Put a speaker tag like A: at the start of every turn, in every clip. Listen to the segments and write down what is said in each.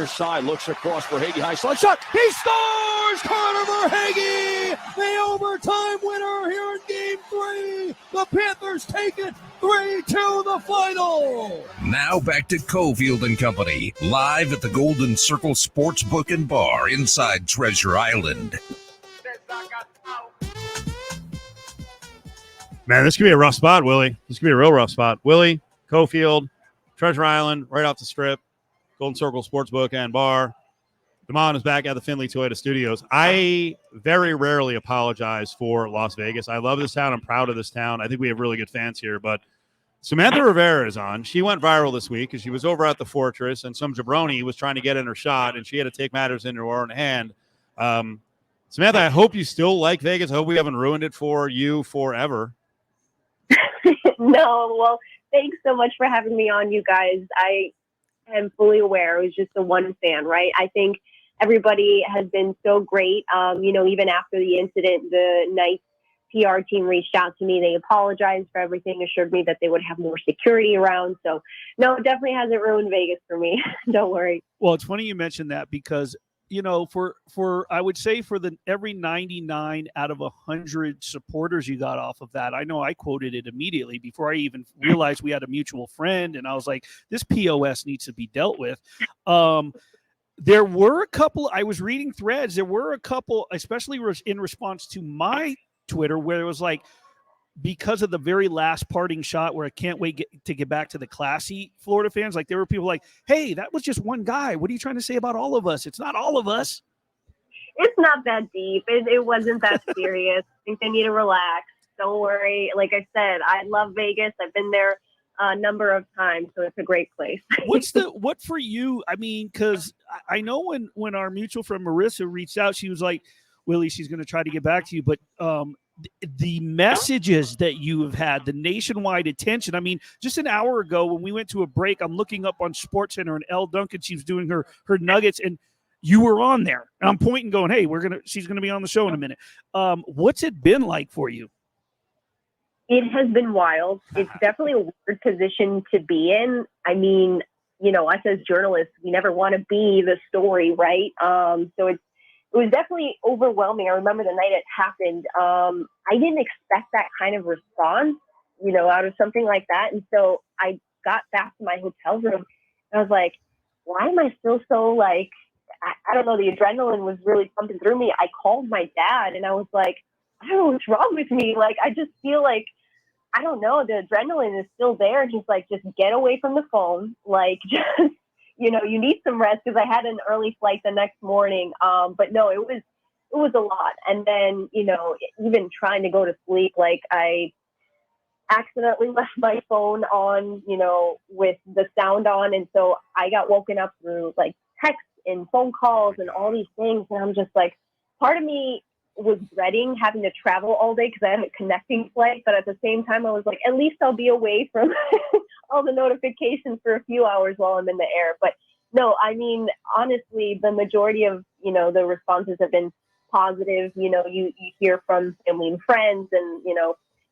A: near side, looks across for Hagee, high slot shot. He scores! Carter Verhaeghe, the overtime winner here in Game 3. The Panthers take it 3-2 the final.
B: Now back to Cofield and Company, live at the Golden Circle Sportsbook and Bar inside Treasure Island.
C: Man, this could be a rough spot, Willie. This could be a real rough spot. Willie, Cofield, Treasure Island, right off the strip, Golden Circle Sportsbook and Bar. Damon is back at the Findlay Toyota Studios. I very rarely apologize for Las Vegas. I love this town. I'm proud of this town. I think we have really good fans here. But Samantha Rivera is on. She went viral this week because she was over at the Fortress, and some jabroni was trying to get in her shot, and she had to take matters into her own hand. Samantha, I hope you still like Vegas. I hope we haven't ruined it for you forever.
D: No, well, thanks so much for having me on, you guys. I am fully aware it was just the one fan, right? I think everybody has been so great. Even after the incident, the Knights PR team reached out to me. They apologized for everything, assured me that they would have more security around. So, no, it definitely hasn't ruined Vegas for me. Don't worry.
E: Well, it's funny you mentioned that because for I would say for every 99 out of 100 supporters you got off of that, I know I quoted it immediately before I even realized we had a mutual friend, and I was like, this POS needs to be dealt with. There were a couple, I was reading threads, there were a couple, especially in response to my Twitter, where it was like, because of the very last parting shot where I can't wait to get back to the classy Florida fans, like there were people like, hey, that was just one guy. What are you trying to say about all of us? It's not all of us.
D: It's not that deep. It wasn't that serious. I think they need to relax. Don't worry. Like I said, I love Vegas. I've been there a number of times, so it's a great place.
E: What for you? I mean, because I know when our mutual friend Marissa reached out, she was like, Willie, she's going to try to get back to you, but the messages that you have had, the nationwide attention. I mean, just an hour ago when we went to a break, I'm looking up on SportsCenter and Elle Duncan, she was doing her Nuggets, and you were on there. And I'm pointing, going, hey, she's gonna be on the show in a minute. What's it been like for you?
D: It has been wild. It's definitely a weird position to be in. I mean, us as journalists, we never want to be the story, right? So it was definitely overwhelming. I remember the night it happened. I didn't expect that kind of response, out of something like that. And so I got back to my hotel room and I was like, why am I still so like, I don't know, the adrenaline was really pumping through me. I called my dad and I was like, I don't know what's wrong with me. Like, I just feel like, I don't know, the adrenaline is still there. Just get away from the phone. Like, just, you need some rest, because I had an early flight the next morning. But no, it was a lot. And then, even trying to go to sleep, like I accidentally left my phone on, with the sound on. And so I got woken up through like texts and phone calls and all these things. And I'm just like, part of me was dreading having to travel all day because I had a connecting flight. But at the same time, I was like, at least I'll be away from all the notifications for a few hours while I'm in the air. But no, I mean, honestly, the majority of, the responses have been positive. You hear from family and friends and,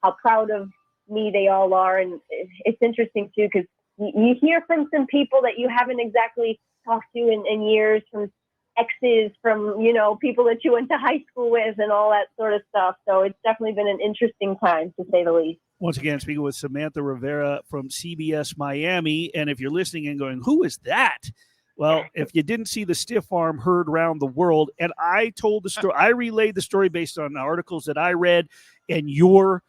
D: how proud of me they all are. And it's interesting too, because you hear from some people that you haven't exactly talked to in years, from exes, from, people that you went to high school with and all that sort of stuff. So it's definitely been an interesting time, to say the least.
E: Once again, speaking with Samantha Rivera from CBS Miami. And if you're listening and going, who is that? Well, if you didn't see the stiff arm heard around the world, and I told the story, I relayed the story based on articles that I read and your,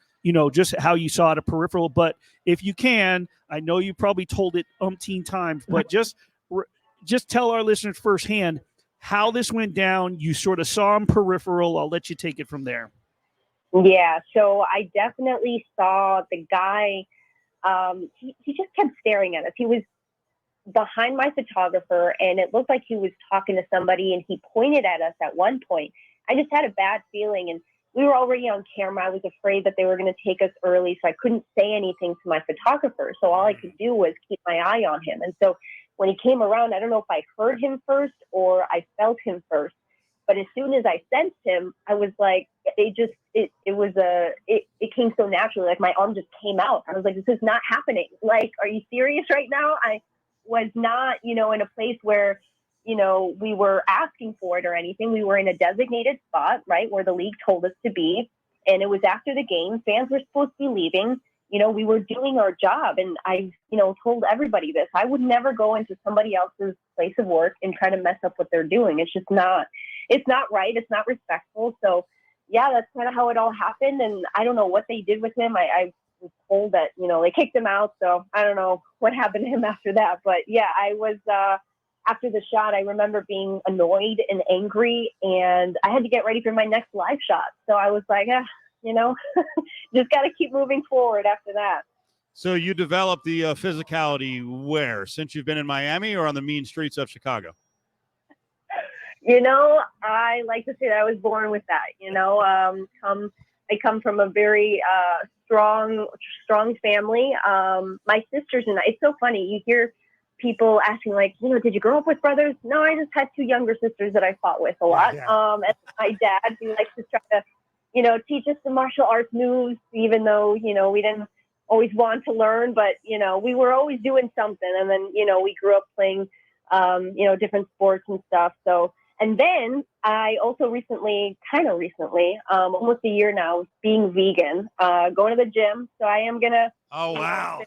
E: just how you saw it, a peripheral. But if you can, I know you probably told it umpteen times, but just tell our listeners firsthand how this went down. You sort of saw him peripheral. I'll let you take it from there.
D: Yeah, so I definitely saw the guy. He just kept staring at us. He was behind my photographer, and it looked like he was talking to somebody, and he pointed at us at one point. I just had a bad feeling, and we were already on camera. I was afraid that they were going to take us early, so I couldn't say anything to my photographer. So all I could do was keep my eye on him. And so when he came around, I don't know if I heard him first or I felt him first, but as soon as I sensed him, I was like, it came so naturally. Like my arm just came out. I was like, this is not happening. Like, are you serious right now? I was not, in a place where, we were asking for it or anything. We were in a designated spot, right, where the league told us to be. And it was after the game. Fans were supposed to be leaving. We were doing our job. And I, told everybody this. I would never go into somebody else's place of work and try to mess up what they're doing. It's just not right. It's not respectful. So, yeah, that's kind of how it all happened. And I don't know what they did with him. I was told that, they kicked him out. So I don't know what happened to him after that. But, yeah, I was after the shot, I remember being annoyed and angry, and I had to get ready for my next live shot. So I was like, just got to keep moving forward after that.
C: So you developed the physicality where? Since you've been in Miami or on the mean streets of Chicago?
D: I like to say that I was born with that. I come from a very strong family. My sisters and I, it's so funny. You hear people asking, like, did you grow up with brothers? No, I just had two younger sisters that I fought with a lot.
C: Yeah.
D: And my dad, who likes to try to, teach us the martial arts moves, even though, we didn't always want to learn, but, we were always doing something. And then, we grew up playing, different sports and stuff. So, and then I also recently, almost a year now, being vegan, going to the gym. So I am going to.
C: Oh, wow.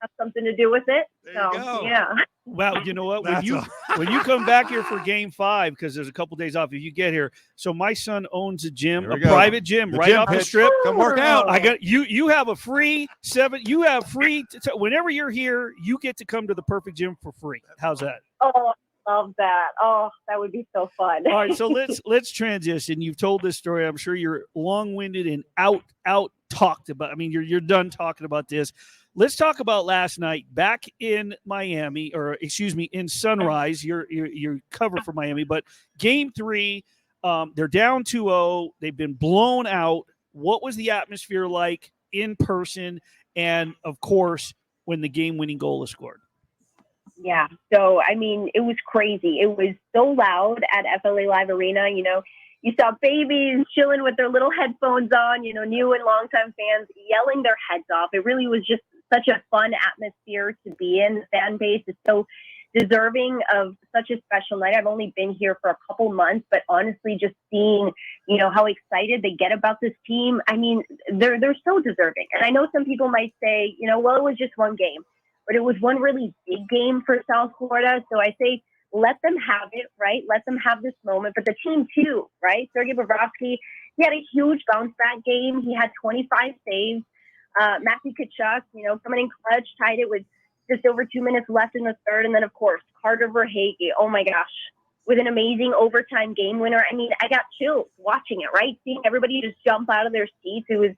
D: Have something to do with it.
C: There you go.
D: Yeah.
E: Wow, you know what? When you come back here for Game 5, because there's a couple days off, if you get here. So my son owns a gym, a private gym right off the strip.
C: Come work out.
E: I got you. You have a free whenever you're here, you get to come to the Perfect Gym for free. How's that?
D: Oh, love that. Oh, that would be so fun.
E: All right, so let's transition. You've told this story. I'm sure you're long-winded and out talked about. I mean, you're done talking about this. Let's talk about last night back in Miami, in Sunrise. Your cover for Miami, but Game 3, they're down 2-0. They've been blown out. What was the atmosphere like in person? And of course, when the game-winning goal is scored.
D: Yeah. So, I mean, it was crazy. It was so loud at FLA Live Arena. You saw babies chilling with their little headphones on, new and longtime fans yelling their heads off. It really was just such a fun atmosphere to be in. The fan base is so deserving of such a special night. I've only been here for a couple months, but honestly, just seeing, how excited they get about this team. I mean, they're so deserving. And I know some people might say, well, it was just one game, but it was one really big game for South Florida. So I say, let them have it, right? Let them have this moment. But the team too, right? Sergei Bobrovsky, he had a huge bounce back game. He had 25 saves. Matthew Tkachuk, coming in clutch, tied it with just over 2 minutes left in the third. And then, of course, Carter Verhaeghe, oh my gosh, with an amazing overtime game winner. I mean, I got chills watching it, right? Seeing everybody just jump out of their seats. It was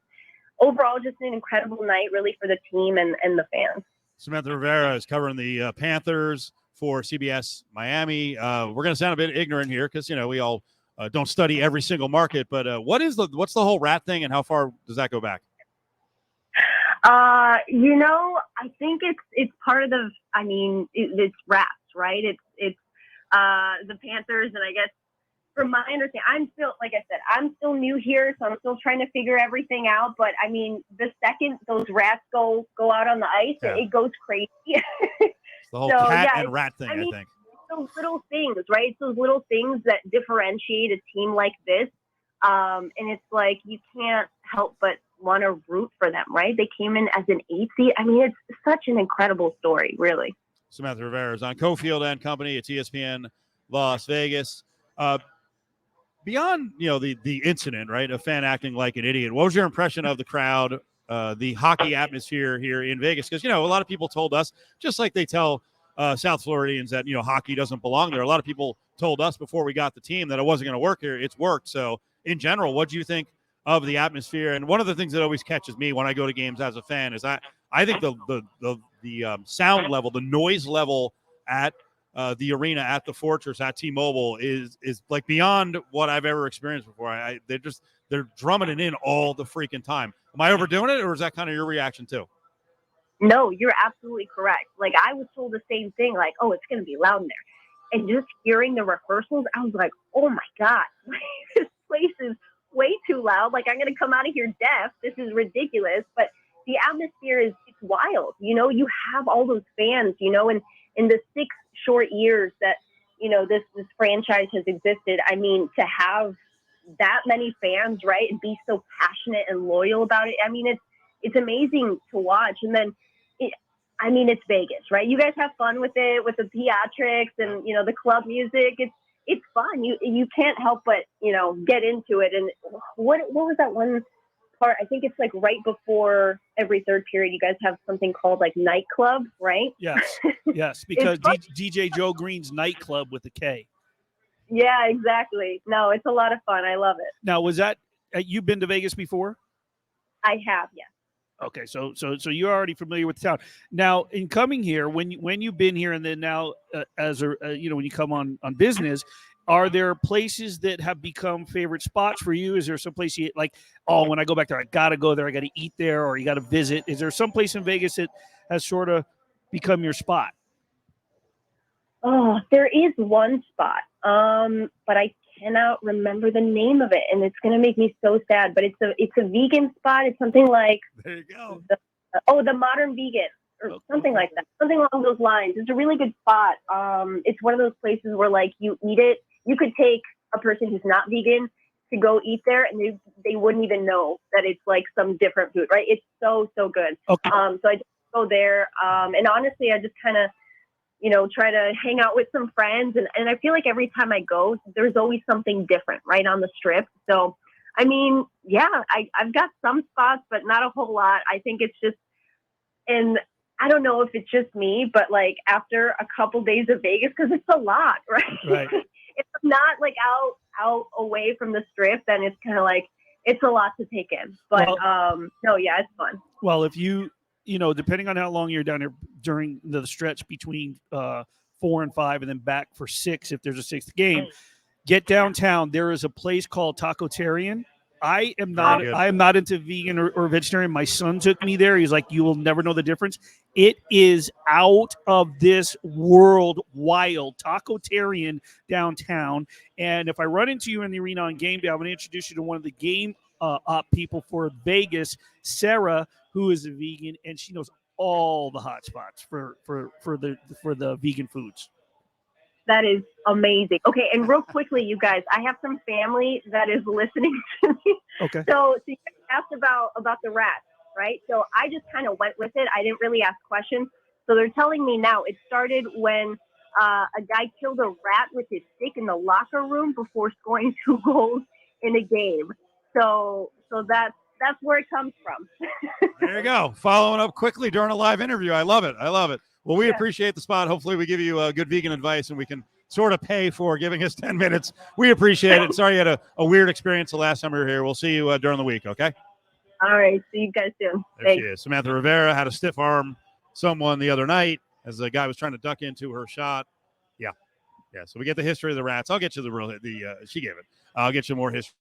D: overall just an incredible night, really, for the team and the fans.
C: Samantha Rivera is covering the Panthers for CBS Miami. We're going to sound a bit ignorant here because, we all don't study every single market. But what's the whole rat thing and how far does that go back?
D: I think it's part of it's rats, right? It's the Panthers. And I guess from my understanding, I'm still new here, so I'm still trying to figure everything out. But I mean, the second those rats go out on the ice, it goes crazy.
C: It's the whole cat and rat thing, I think.
D: Those little things, right? It's those little things that differentiate a team like this. And it's like, you can't help but want to root for them, right? They came in as an 8 seed. I mean, it's such an incredible story, really.
C: Samantha Rivera is on Cofield and Company. It's ESPN Las Vegas. Beyond, the incident, right, a fan acting like an idiot, what was your impression of the crowd, the hockey atmosphere here in Vegas? Because, a lot of people told us, just like they tell South Floridians that, hockey doesn't belong there. A lot of people told us before we got the team that it wasn't going to work here. It's worked. So, in general, what do you think of the atmosphere? And one of the things that always catches me when I go to games as a fan is I think the sound level, the noise level at the arena, at the Fortress, at T-Mobile is like beyond what I've ever experienced before. They're drumming it in all the freaking time. Am I overdoing it, or is that kind of your reaction too?
D: No, you're absolutely correct. Like, I was told the same thing, like, oh, it's going to be loud in there. And just hearing the rehearsals, I was like, oh my God, this place is way too loud. Like, I'm going to come out of here deaf. This is ridiculous. But the atmosphere it's wild. You have all those fans, in the 6 short years that this franchise has existed. I mean, to have that many fans, right, and be so passionate and loyal about it. I mean, it's amazing to watch. And then, it's Vegas, right? You guys have fun with it, with the theatrics and the club music. It's fun. You can't help but get into it. And what was that one part? I think it's like right before every third period, you guys have something called like nightclub, right?
E: Yes, because DJ Joe Green's nightclub with a K.
D: Yeah, exactly. No, it's a lot of fun. I love it.
E: Now, was that you've been to Vegas before?
D: I have, yes.
E: Okay, so you're already familiar with the town. Now, in coming here, when you've been here, and then now when you come on business, are there places that have become favorite spots for you? Is there some place you like? Oh, when I go back there, I gotta go there. I gotta eat there, or you gotta visit. Is there some place in Vegas that has sort of become your spot?
D: Oh, there is one spot, but I cannot remember the name of it, and it's gonna make me so sad. But it's a vegan spot. It's something like
C: There you go.
D: The Modern Vegan or something like that. Something along those lines. It's a really good spot. It's one of those places where like you eat it. You could take a person who's not vegan to go eat there, and they wouldn't even know that it's like some different food, right? It's so good.
E: Okay.
D: So I just go there, and honestly, I just kind of try to hang out with some friends. And I feel like every time I go, there's always something different right on the strip. So, I mean, yeah, I've got some spots, but not a whole lot. I think it's just, and I don't know if it's just me, but like after a couple days of Vegas, because it's a lot, right?
E: Right.
D: If I'm not like out away from the strip, then it's kind of like, it's a lot to take in. But no, yeah, it's fun.
E: Well, if depending on how long you're down there during the stretch between 4 and 5 and then back for 6, if there's a 6th game, get downtown. There is a place called Tacotarian. I am not into vegan or vegetarian. My son took me there. He's like, you will never know the difference. It is out of this world wild. Tacotarian downtown. And if I run into you in the arena on game day, I'm going to introduce you to one of the game up people for Vegas, Sarah, who is a vegan, and she knows all the hot spots for the vegan foods.
D: That is amazing. Okay, and real quickly, you guys, I have some family that is listening to me.
E: Okay.
D: So you guys asked about the rats, right? So I just kind of went with it. I didn't really ask questions. So they're telling me now it started when a guy killed a rat with his stick in the locker room before scoring 2 goals in a game. So that's where it comes from.
C: There you go. Following up quickly during a live interview. I love it. Well, we appreciate the spot. Hopefully we give you good vegan advice and we can sort of pay for giving us 10 minutes. We appreciate it. Sorry you had a weird experience the last time we were here. We'll see you during the week, okay?
D: All right. See you guys soon.
C: There she is. Samantha Rivera had a stiff arm someone the other night as the guy was trying to duck into her shot. Yeah. So we get the history of the rats. I'll get you she gave it. I'll get you more history.